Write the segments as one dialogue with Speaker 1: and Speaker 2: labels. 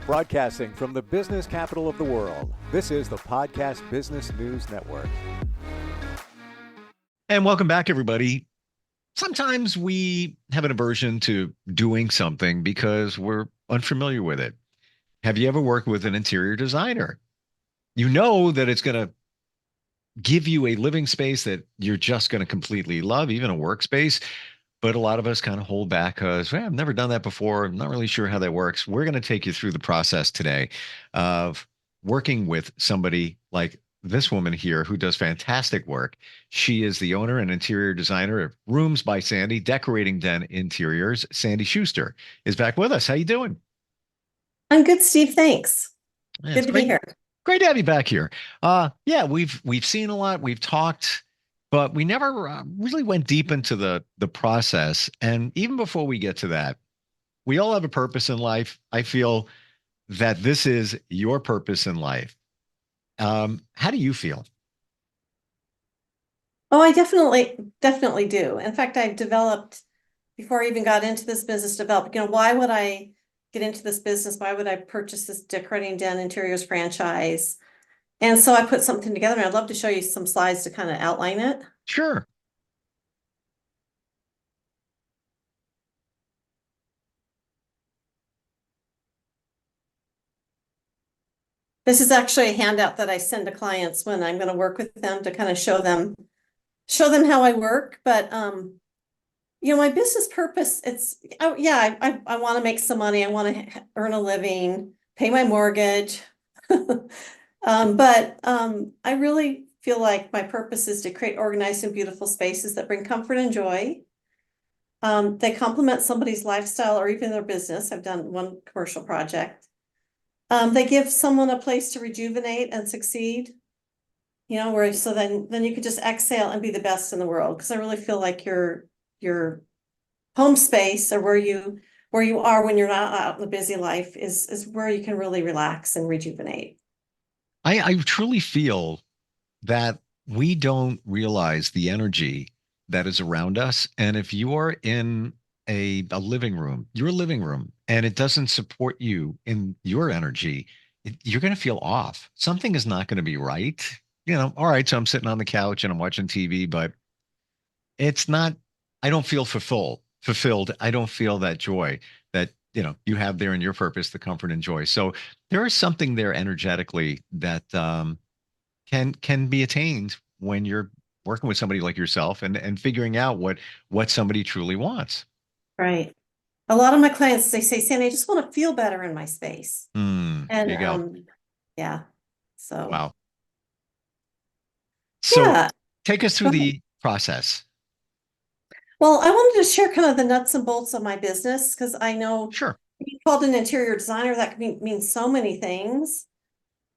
Speaker 1: Broadcasting from the business capital of the world, this is the Podcast Business News Network.
Speaker 2: And welcome back, everybody. Sometimes we have an aversion to doing something because we're unfamiliar with it. Have you ever worked with an interior designer? You know that it's going to give you a living space that you're just going to completely love, even a workspace. But a lot of us kind of hold back because well, I've never done that before. I'm not really sure how that works. We're going to take you through the process today of working with somebody like this woman here who does fantastic work. She is the owner and interior designer of Rooms by Sandy, Decorating Den Interiors. Sandy Schuster is back with us. How you doing?
Speaker 3: I'm good, Steve. Thanks.
Speaker 2: Yeah,
Speaker 3: Good
Speaker 2: it's
Speaker 3: to be
Speaker 2: great.
Speaker 3: here.
Speaker 2: Great to have you back here. Yeah, we've seen a lot, we've talked, but we never really went deep into the process. And even before we get to that, we all have a purpose in life. I feel that this is your purpose in life. How do you feel?
Speaker 3: Oh, I definitely do. In fact, I developed before I even got into this business, why would I get into this business? Why would I purchase this Decorating Den Interiors franchise? And so I put something together, and I'd love to show you some slides to kind of outline it.
Speaker 2: Sure.
Speaker 3: This is actually a handout that I send to clients when I'm going to work with them to kind of show them how I work. But my business purpose, I want to make some money. I want to earn a living, pay my mortgage. But I really feel like my purpose is to create organized and beautiful spaces that bring comfort and joy. They complement somebody's lifestyle or even their business. I've done one commercial project. They give someone a place to rejuvenate and succeed. So then you could just exhale and be the best in the world. Because I really feel like your home space or where you are when you're not out in the busy life is where you can really relax and rejuvenate.
Speaker 2: I truly feel that we don't realize the energy that is around us. And if you are in a living room, your living room, and it doesn't support you in your energy, you're going to feel off. Something is not going to be right. All right, so I'm sitting on the couch and I'm watching TV, but it's not, I don't feel fulfilled. I don't feel that joy that, you have there in your purpose, the comfort and joy. So there is something there energetically that, can be attained when you're working with somebody like yourself and figuring out what somebody truly wants.
Speaker 3: Right. A lot of my clients, they say, Sandy, I just want to feel better in my space.
Speaker 2: There
Speaker 3: And
Speaker 2: you go.
Speaker 3: yeah. So
Speaker 2: Wow. So
Speaker 3: yeah.
Speaker 2: take us through the process.
Speaker 3: Well, I wanted to share kind of the nuts and bolts of my business because I know
Speaker 2: Sure.
Speaker 3: being called an interior designer, that can mean so many things.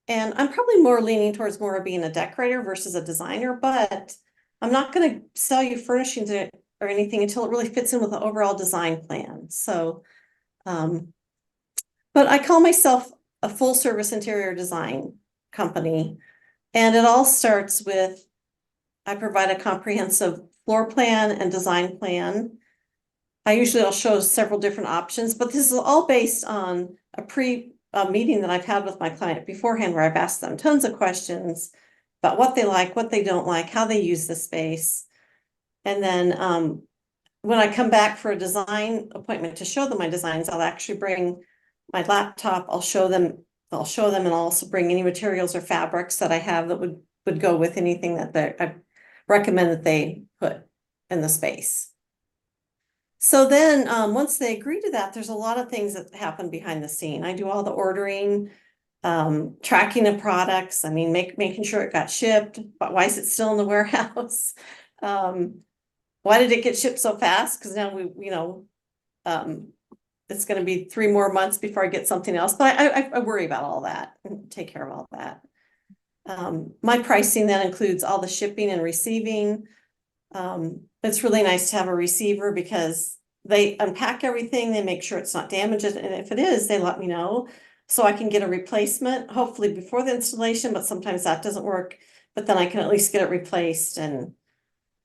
Speaker 3: And I'm probably more leaning towards more of being a decorator versus a designer, but I'm not going to sell you furnishings or anything until it really fits in with the overall design plan. So, um, but I call myself a full service interior design company. And it all starts with I provide a comprehensive floor plan and design plan. I'll show several different options, but this is all based on a meeting that I've had with my client beforehand, where I've asked them tons of questions about what they like, what they don't like, how they use the space. And then when I come back for a design appointment to show them my designs, I'll actually bring my laptop. I'll show them and I'll also bring any materials or fabrics that I have that would go with anything that I recommend that they put in the space. So then once they agree to that, there's a lot of things that happen behind the scene. I do all the ordering, tracking of products. I mean, making sure it got shipped, but why is it still in the warehouse? Why did it get shipped so fast? Because now um, it's going to be 3 more months before I get something else. But I worry about all that and take care of all that. My pricing then includes all the shipping and receiving. It's really nice to have a receiver because they unpack everything, they make sure it's not damaged, and if it is, they let me know so I can get a replacement, hopefully before the installation, but sometimes that doesn't work. But then I can at least get it replaced and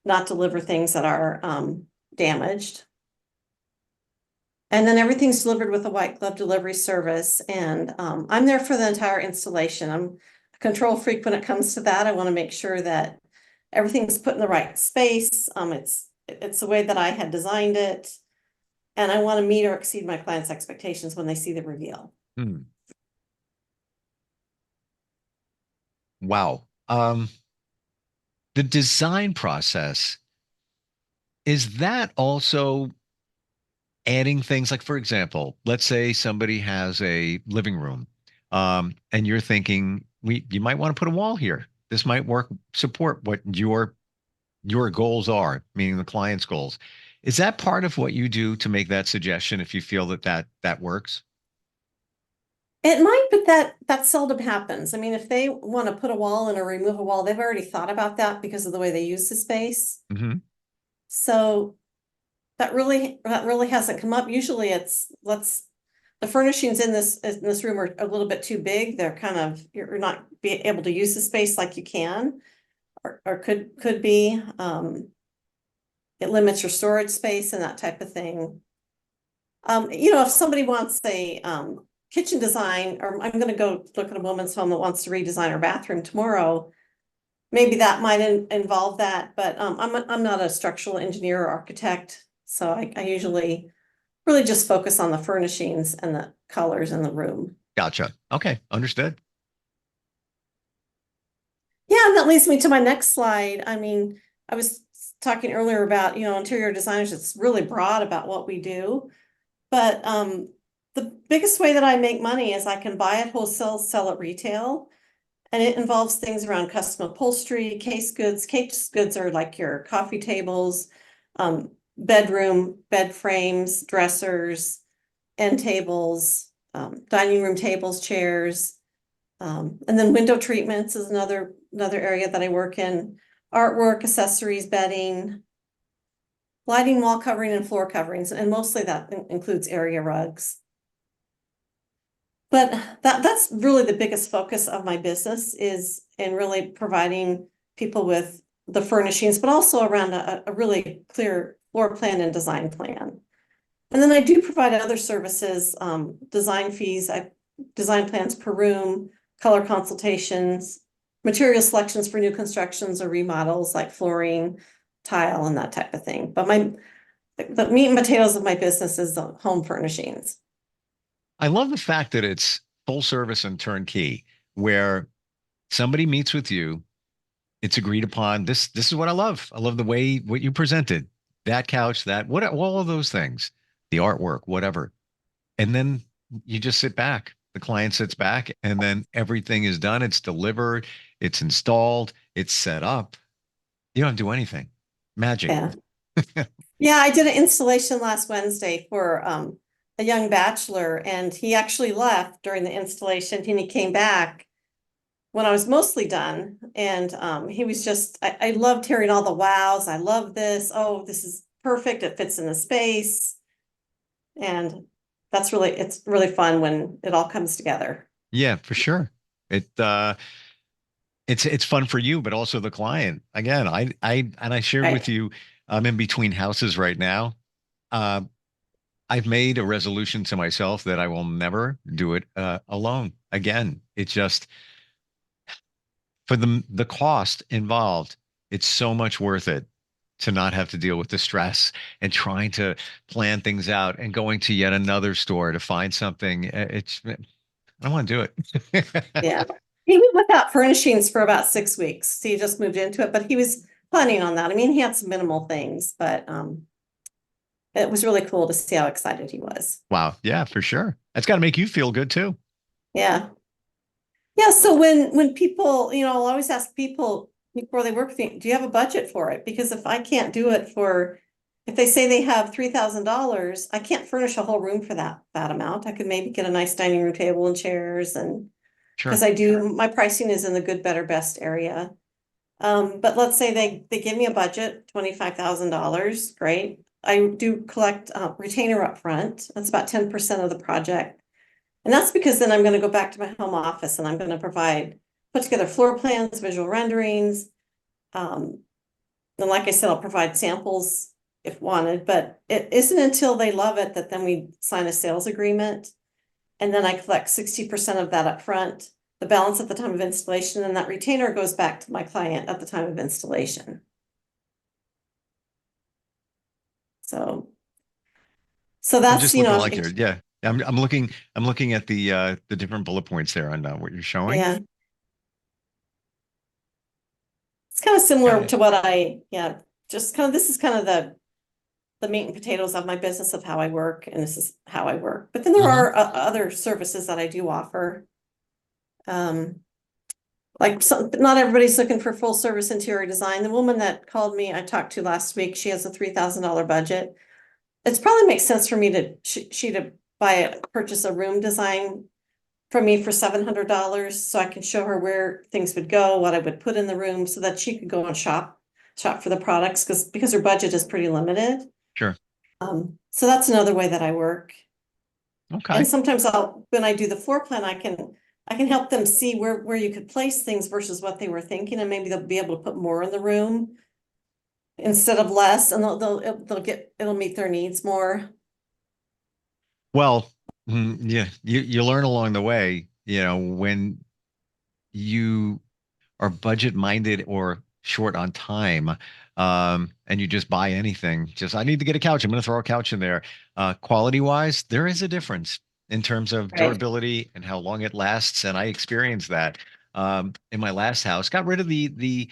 Speaker 3: not deliver things that are damaged. And then everything's delivered with a white glove delivery service. And I'm there for the entire installation. I'm a control freak when it comes to that. I want to make sure that everything's put in the right space. It's the way that I had designed it. And I want to meet or exceed my clients' expectations when they see the reveal.
Speaker 2: Hmm. Wow. The design process, is that also adding things like, for example, let's say somebody has a living room, and you're thinking you might want to put a wall here. This might work, support what your goals are, meaning the client's goals. Is that part of what you do to make that suggestion if you feel that works?
Speaker 3: It might, but that seldom happens. I mean, if they want to put a wall in or remove a wall, they've already thought about that because of the way they use the space.
Speaker 2: Hmm.
Speaker 3: So that really hasn't come up. Usually the furnishings in this room are a little bit too big. They're kind of, you're not be able to use the space like you can or could be. It limits your storage space and that type of thing. If somebody wants a kitchen design, or I'm gonna go look at a woman's home that wants to redesign her bathroom tomorrow, maybe that might involve that, but I'm not a structural engineer or architect, so I usually really just focus on the furnishings and the colors in the room.
Speaker 2: Gotcha. Okay, understood.
Speaker 3: Yeah, and that leads me to my next slide. I mean, I was talking earlier about, interior designers, it's really broad about what we do. But the biggest way that I make money is I can buy at wholesale, sell at retail. And it involves things around custom upholstery, case goods. Case goods are like your coffee tables, bedroom, bed frames, dressers, end tables, dining room tables, chairs. And then window treatments is another area that I work in. Artwork, accessories, bedding, lighting, wall covering, and floor coverings. And mostly that includes area rugs. But that's really the biggest focus of my business is in really providing people with the furnishings, but also around a really clear floor plan and design plan. And then I do provide other services, design fees, design plans per room, color consultations, material selections for new constructions or remodels like flooring, tile, and that type of thing. But the meat and potatoes of my business is the home furnishings.
Speaker 2: I love the fact that it's full service and turnkey, where somebody meets with you, it's agreed upon. This is what I love. I love the way what you presented. That couch, that what all of those things, the artwork, whatever. And then you just sit back. The client sits back and then everything is done. It's delivered, it's installed, it's set up. You don't have to do anything. Magic.
Speaker 3: Yeah. Yeah, I did an installation last Wednesday for a young bachelor, and he actually left during the installation and he came back when I was mostly done. And he was just, I loved hearing all the wows. I love this. Oh, this is perfect. It fits in the space. And it's really fun when it all comes together.
Speaker 2: Yeah, for sure. It it's fun for you, but also the client. Again, I shared with
Speaker 3: Right.
Speaker 2: you, I'm in between houses right now. Uh, I've made a resolution to myself that I will never do it alone again. It's just for the cost involved. It's so much worth it to not have to deal with the stress and trying to plan things out and going to yet another store to find something. I don't want to do it.
Speaker 3: Yeah. He went without furnishings for about 6 weeks. He just moved into it, but he was planning on that. I mean, he had some minimal things, but it was really cool to see how excited he was.
Speaker 2: Wow. Yeah, for sure. That's got to make you feel good too.
Speaker 3: Yeah. Yeah. So when people, I'll always ask people before they work with me, do you have a budget for it? Because if I can't do it if they say they have $3,000, I can't furnish a whole room for that amount. I could maybe get a nice dining room table and chairs, and because
Speaker 2: Sure.
Speaker 3: my pricing is in the good, better, best area. But let's say they give me a budget, $25,000, great. I do collect retainer up front. That's about 10% of the project. And that's because then I'm going to go back to my home office and I'm going to put together floor plans, visual renderings. And like I said, I'll provide samples if wanted, but it isn't until they love it that then we sign a sales agreement. And then I collect 60% of that up front, the balance at the time of installation, and that retainer goes back to my client at the time of installation. So
Speaker 2: I'm
Speaker 3: that's,
Speaker 2: just looking like here. Yeah. I'm looking at the different bullet points there on what you're showing.
Speaker 3: yeah. It's kind of similar to what just kind of, this is kind of the meat and potatoes of my business of how I work, and this is how I work. But then there are other services that I do offer. Like not everybody's looking for full service interior design. The woman that called me, I talked to last week, she has a $3,000 budget. It's probably makes sense for me to purchase a room design from me for $700 so I can show her where things would go, what I would put in the room, so that she could go and shop for the products because her budget is pretty limited.
Speaker 2: Sure.
Speaker 3: So that's another way that I work.
Speaker 2: Okay.
Speaker 3: And sometimes when I do the floor plan, I can help them see where you could place things versus what they were thinking, and maybe they'll be able to put more in the room instead of less, and it'll meet their needs more.
Speaker 2: Well, yeah, you learn along the way, when you are budget minded or short on time, and you just buy anything. Just I need to get a couch. I'm going to throw a couch in there. Quality wise, there is a difference in terms of
Speaker 3: Right.
Speaker 2: durability and how long it lasts. And I experienced that in my last house. Got rid of the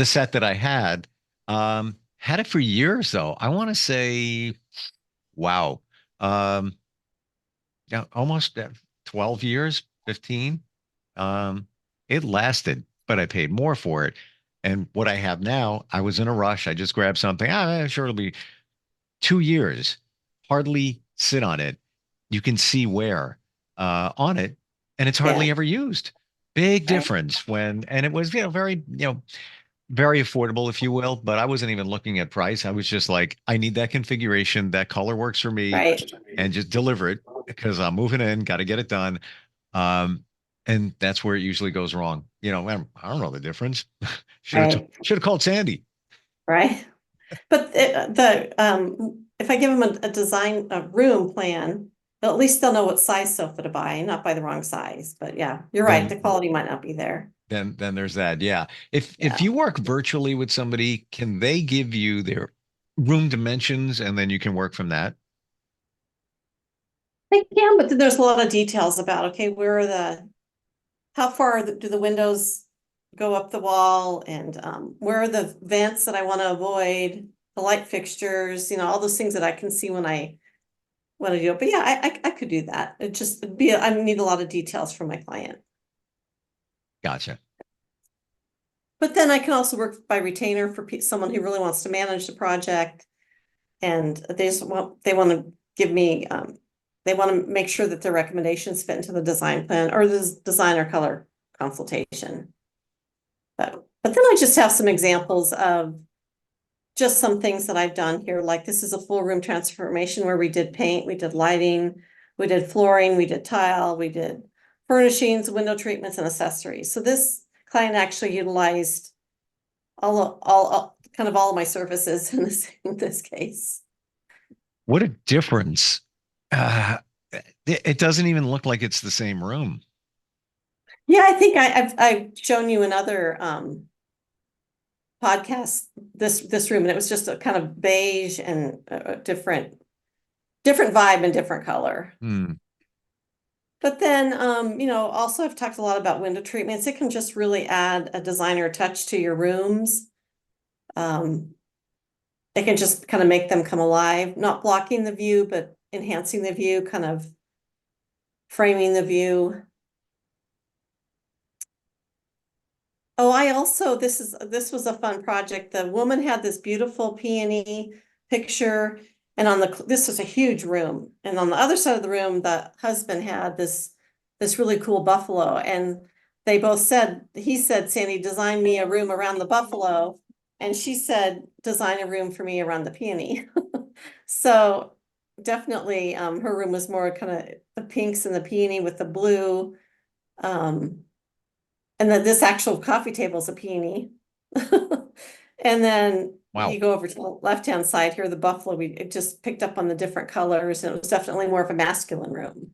Speaker 2: set that I had. Had it for years though. I want to say, wow. Um, yeah, almost 12 years, 15. Um, it lasted, but I paid more for it. And what I have now, I was in a rush. I just grabbed something. Sure, it'll be 2 years. Hardly sit on it. You can see wear on it, and it's
Speaker 3: Yeah.
Speaker 2: hardly ever used. Big
Speaker 3: Right.
Speaker 2: difference and it was, very, very affordable, if you will. But I wasn't even looking at price. I was just like, I need that configuration. That color works for me,
Speaker 3: Right.
Speaker 2: and just deliver it because I'm moving in. Got to get it done. Um, and that's where it usually goes wrong. I don't know the difference.
Speaker 3: Right.
Speaker 2: Should have called Sandy.
Speaker 3: Right. But if I give them a room plan, at least they'll know what size sofa to buy and not buy the wrong size. But yeah, you're right. The
Speaker 2: Then
Speaker 3: quality might not be there.
Speaker 2: then there's that. Yeah. If
Speaker 3: Yeah.
Speaker 2: you work virtually with somebody, can they give you their room dimensions and then you can work from that?
Speaker 3: They can, but then there's a lot of details about, okay, how far do the windows go up the wall, and where are the vents that I want to avoid, the light fixtures, all those things that I can see when I do it. But yeah, I could do that. I need a lot of details from my client.
Speaker 2: Gotcha.
Speaker 3: But then I can also work by retainer for someone who really wants to manage the project, and they want to give me, they want to make sure that their recommendations fit into the design plan or the design or color consultation. But then I just have some examples of just some things that I've done here. Like this is a full room transformation where we did paint, we did lighting, we did flooring, we did tile, we did furnishings, window treatments, and accessories. So this client actually utilized kind of all of my services in this case.
Speaker 2: What a difference. Uh, it doesn't even look like it's the same room.
Speaker 3: Yeah, I think I've shown you another podcast this room, and it was just a kind of beige and a different vibe and different color. But then, also I've talked a lot about window treatments. It can just really add a designer touch to your rooms. It can just kind of make them come alive, not blocking the view, but enhancing the view, kind of framing the view. Oh, this was a fun project. The woman had this beautiful peony picture, and this was a huge room. And on the other side of the room, the husband had this really cool buffalo. And they both he said, Sandy, design me a room around the buffalo. And she said, design a room for me around the peony. So definitely her room was more kind of the pinks and the peony with the blue. And then this actual coffee table is a peony. And then
Speaker 2: Wow.
Speaker 3: You go over to the left-hand side here, the buffalo, it just picked up on the different colors, and it was definitely more of a masculine room.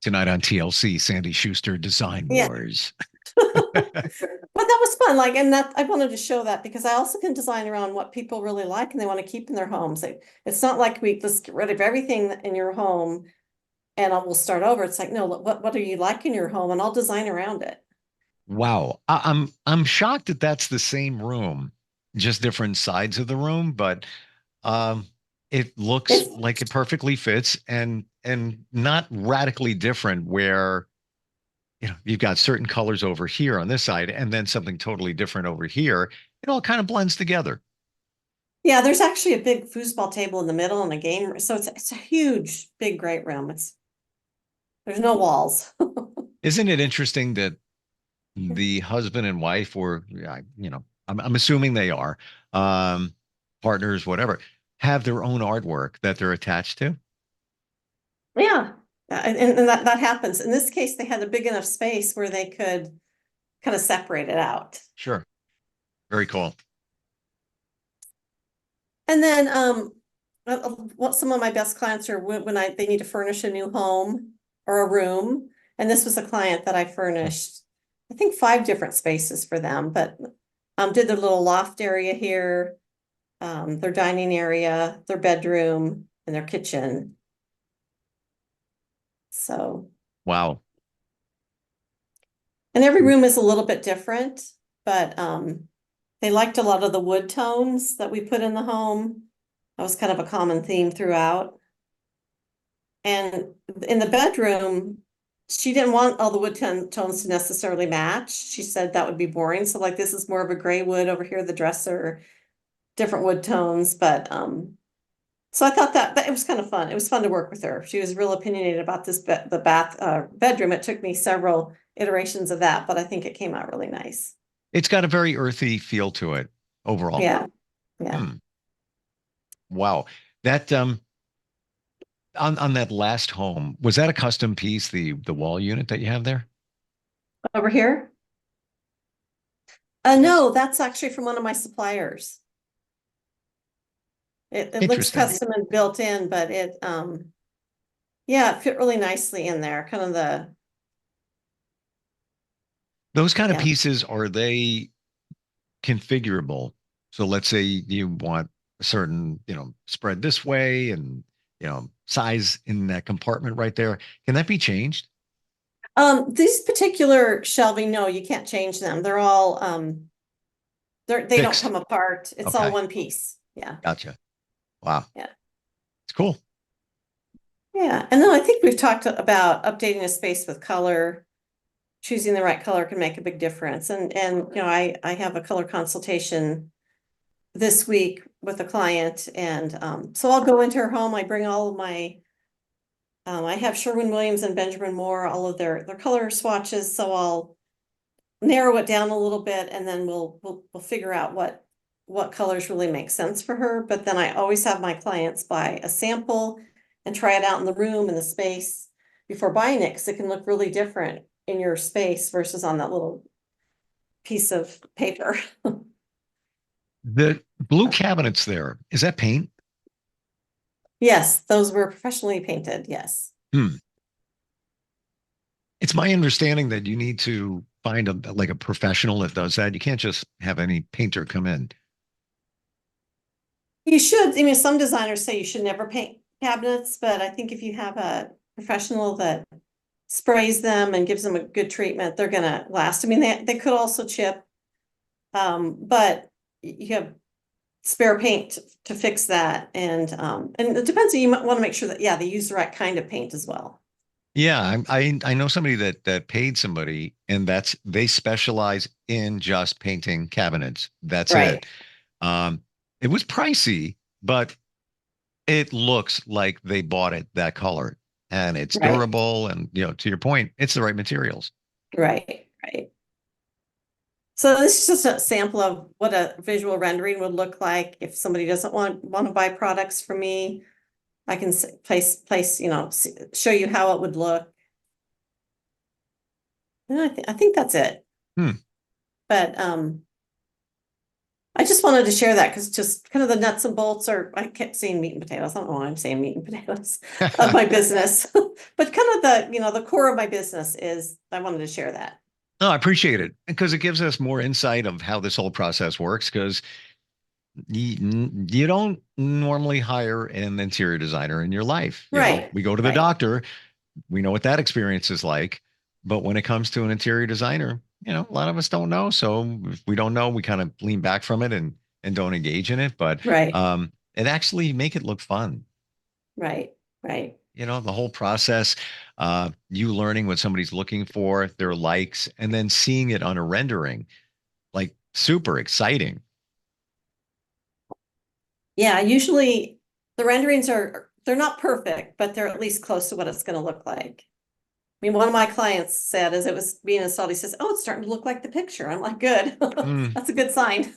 Speaker 2: Tonight on TLC, Sandy Schuster Design
Speaker 3: Yeah.
Speaker 2: Wars.
Speaker 3: But that was fun. Like, and that I wanted to show that because I also can design around what people really like and they want to keep in their homes. It's not like let's get rid of everything in your home and we'll start over. It's like, no, what do you like in your home? And I'll design around it.
Speaker 2: Wow. I'm shocked that that's the same room, just different sides of the room, but um it looks
Speaker 3: It's
Speaker 2: like it perfectly fits and not radically different where you've got certain colors over here on this side and then something totally different over here. It all kind of blends together.
Speaker 3: Yeah, there's actually a big foosball table in the middle and a game. So it's a huge, big, great room. There's no walls.
Speaker 2: Isn't it interesting that the husband and wife, or I'm assuming they are um, partners, whatever, have their own artwork that they're attached to?
Speaker 3: Yeah. And that happens. In this case, they had a big enough space where they could kind of separate it out.
Speaker 2: Sure. Very cool.
Speaker 3: And then what some of my best clients are when they need to furnish a new home or a room. And this was a client that I furnished, I think 5 different spaces for them, but did their little loft area here, their dining area, their bedroom, and their kitchen. So,
Speaker 2: Wow.
Speaker 3: and every room is a little bit different, but they liked a lot of the wood tones that we put in the home. That was kind of a common theme throughout. And in the bedroom, she didn't want all the wood tones to necessarily match. She said that would be boring. So like this is more of a gray wood over here, the dresser, different wood tones. But so I thought that it was kind of fun. It was fun to work with her. She was real opinionated about the bedroom. It took me several iterations of that, but I think it came out really nice.
Speaker 2: It's got a very earthy feel to it overall.
Speaker 3: Yeah. Yeah.
Speaker 2: Hmm. Wow. That on that last home, was that a custom piece, the wall unit that you have there?
Speaker 3: Over here?
Speaker 2: Yes.
Speaker 3: No, that's actually from one of my suppliers. It looks
Speaker 2: Interesting.
Speaker 3: custom and built in, but yeah, it fit really nicely in there. Kind of
Speaker 2: Those kind of
Speaker 3: yeah.
Speaker 2: pieces, are they configurable? So let's say you want a certain, spread this way and, size in that compartment right there. Can that be changed?
Speaker 3: These particular shelving, no, you can't change them. They're all they don't
Speaker 2: Fixed.
Speaker 3: come apart. It's all
Speaker 2: Okay.
Speaker 3: one piece. Yeah.
Speaker 2: Gotcha. Wow.
Speaker 3: Yeah.
Speaker 2: It's cool.
Speaker 3: Yeah. And then I think we've talked about updating a space with color. Choosing the right color can make a big difference. And I have a color consultation this week with a client, and so I'll go into her home. I bring all of my I have Sherwin-Williams and Benjamin Moore, all of their color swatches, so I'll narrow it down a little bit, and then we'll figure out what colors really make sense for her. But then I always have my clients buy a sample and try it out in the room and the space before buying it, because it can look really different in your space versus on that little piece of paper.
Speaker 2: The blue cabinets there, is that paint?
Speaker 3: Yes, those were professionally painted. Yes.
Speaker 2: Hmm. It's my understanding that you need to find like a professional that does that. You can't just have any painter come in.
Speaker 3: You should, I mean, some designers say you should never paint cabinets, but I think if you have a professional that sprays them and gives them a good treatment, they're gonna last. I mean, they could also chip, but you have spare paint to fix that, and it depends. You might want to make sure that they use the right kind of paint as well.
Speaker 2: Yeah, I know somebody that paid somebody, and they specialize in just painting cabinets. That's
Speaker 3: Right,
Speaker 2: it. Um, it was pricey, but it looks like they bought it that color, and it's
Speaker 3: right,
Speaker 2: durable, and to your point, it's the right materials.
Speaker 3: right. So this is just a sample of what a visual rendering would look like if somebody doesn't want to buy products from me. I can place, show you how it would look. And I think that's it.
Speaker 2: Hmm.
Speaker 3: But I just wanted to share that because just kind of the nuts and bolts I kept saying meat and potatoes. I don't know why I'm saying meat and potatoes of my business, but kind of the core of my business is I wanted to share that.
Speaker 2: No, I appreciate it because it gives us more insight of how this whole process works because you don't normally hire an interior designer in your life.
Speaker 3: Right.
Speaker 2: We go to the doctor, we know what that experience is like. But when it comes to an interior designer, a lot of us don't know. So if we don't know, we kind of lean back from it and don't engage in it. But it actually make it look fun.
Speaker 3: Right.
Speaker 2: The whole process, you learning what somebody's looking for, their likes, and then seeing it on a rendering, like super exciting.
Speaker 3: Yeah, usually the renderings they're not perfect, but they're at least close to what it's going to look like. I mean, one of my clients said as it was being installed, he says, "Oh, it's starting to look like the picture." I'm like, "Good." That's a good sign.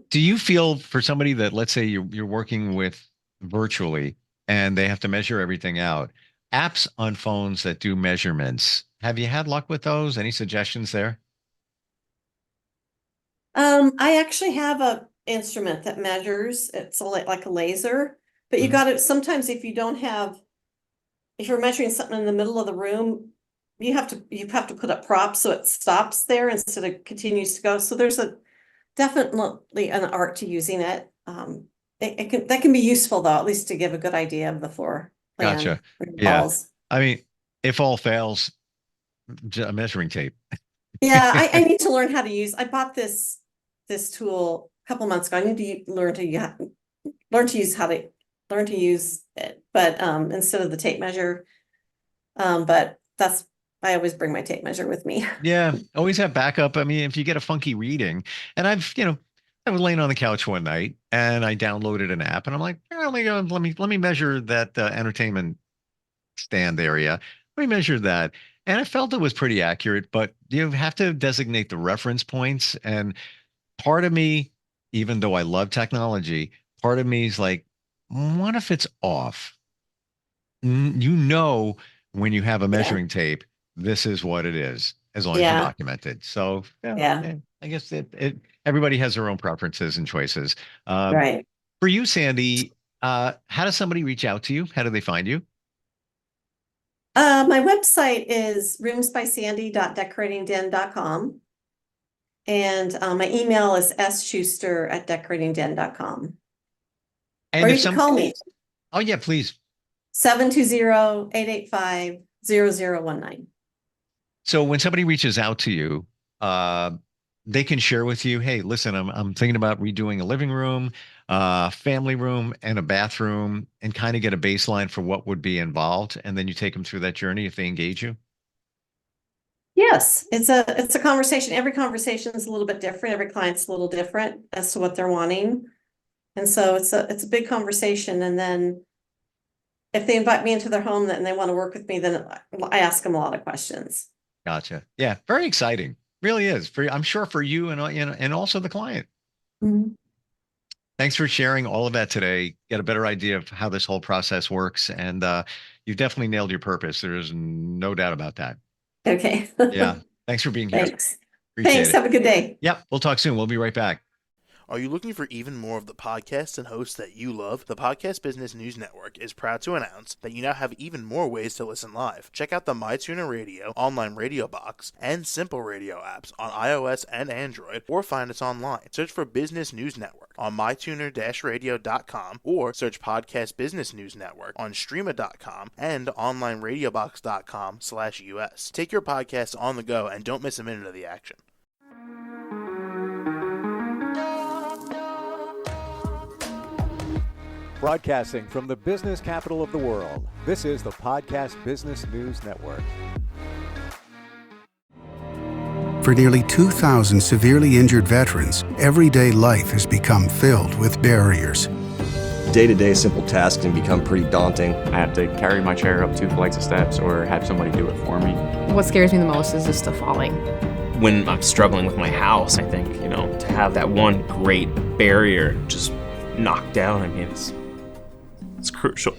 Speaker 2: Do you feel for somebody that, let's say you're working with virtually and they have to measure everything out, apps on phones that do measurements, have you had luck with those? Any suggestions there?
Speaker 3: I actually have a instrument that measures. It's like a laser, but you got to sometimes if you're measuring something in the middle of the room, you have to put up props so it stops there instead of continues to go. So there's definitely an art to using it. That can be useful though, at least to give a good idea of the floor plan.
Speaker 2: Gotcha. Yeah. I mean, if all fails, a measuring tape.
Speaker 3: Yeah, I need to learn how to use. I bought this tool a couple months ago. I need to learn to use it, but instead of the tape measure. But I always bring my tape measure with me.
Speaker 2: Yeah, always have backup. I mean, if you get a funky reading, and I was laying on the couch one night and I downloaded an app, and I'm like, let me measure that entertainment stand area. Let me measure that, and I felt it was pretty accurate. But you have to designate the reference points, and part of me, even though I love technology, part of me is like, what if it's off? When you have a measuring tape, this is what it is, as long as you document it. So I guess everybody has their own preferences and choices.
Speaker 3: Right.
Speaker 2: For you, Sandy, how does somebody reach out to you? How do they find you?
Speaker 3: My website is roomsbysandy.decoratingden.com. And my email is sschuster@decoratingden.com.
Speaker 2: And
Speaker 3: or you can call me.
Speaker 2: Oh, yeah, please.
Speaker 3: 720-885-0019.
Speaker 2: So when somebody reaches out to you, they can share with you, hey, listen, I'm thinking about redoing a living room, family room, and a bathroom, and kind of get a baseline for what would be involved. And then you take them through that journey if they engage you.
Speaker 3: Yes, it's a conversation. Every conversation is a little bit different. Every client's a little different as to what they're wanting. And so it's a big conversation. And then if they invite me into their home and they want to work with me, then I ask them a lot of questions.
Speaker 2: Gotcha. Yeah, very exciting. Really is. I'm sure for you and also the client.
Speaker 3: Mm-hmm.
Speaker 2: Thanks for sharing all of that today. Get a better idea of how this whole process works. And you've definitely nailed your purpose. There's no doubt about that.
Speaker 3: Okay.
Speaker 2: Yeah. Thanks for being here.
Speaker 3: Thanks.
Speaker 2: Appreciate it.
Speaker 3: Have a good day.
Speaker 2: Yep. We'll talk soon. We'll be right back.
Speaker 4: Are you looking for even more of the podcasts and hosts that you love? The Podcast Business News Network is proud to announce that you now have even more ways to listen live. Check out the MyTuner Radio, online radio box, and Simple Radio apps on iOS and Android, or find us online. Search for Business News Network on mytuner-radio.com, or search Podcast Business News Network on streama.com and onlineradiobox.com/US. Take your podcast on the go and don't miss a minute of the action.
Speaker 1: Broadcasting from the business capital of the world, this is the Podcast Business News Network.
Speaker 5: For nearly 2,000 severely injured veterans, everyday life has become filled with barriers.
Speaker 6: Day-to-day simple tasks can become pretty daunting.
Speaker 7: I have to carry my chair up 2 flights of steps or have somebody do it for me.
Speaker 8: What scares me the most is just the falling.
Speaker 9: When I'm struggling with my house, I think, to have that one great barrier just knocked down, I mean, it's crucial.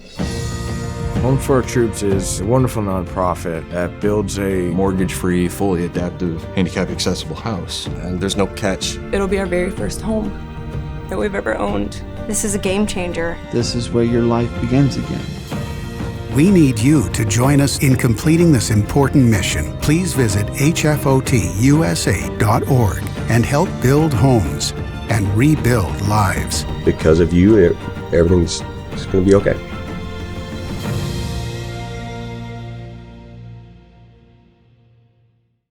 Speaker 10: Home for Our Troops is a wonderful nonprofit that builds a
Speaker 6: mortgage-free, fully adaptive, handicap-accessible house. And there's no catch.
Speaker 11: It'll be our very first home. that we've ever owned.
Speaker 12: This is a game changer.
Speaker 13: This is where your life begins again.
Speaker 5: We need you to join us in completing this important mission. Please visit hfotusa.org and help build homes and rebuild lives.
Speaker 6: Because of you, everything's going to be okay.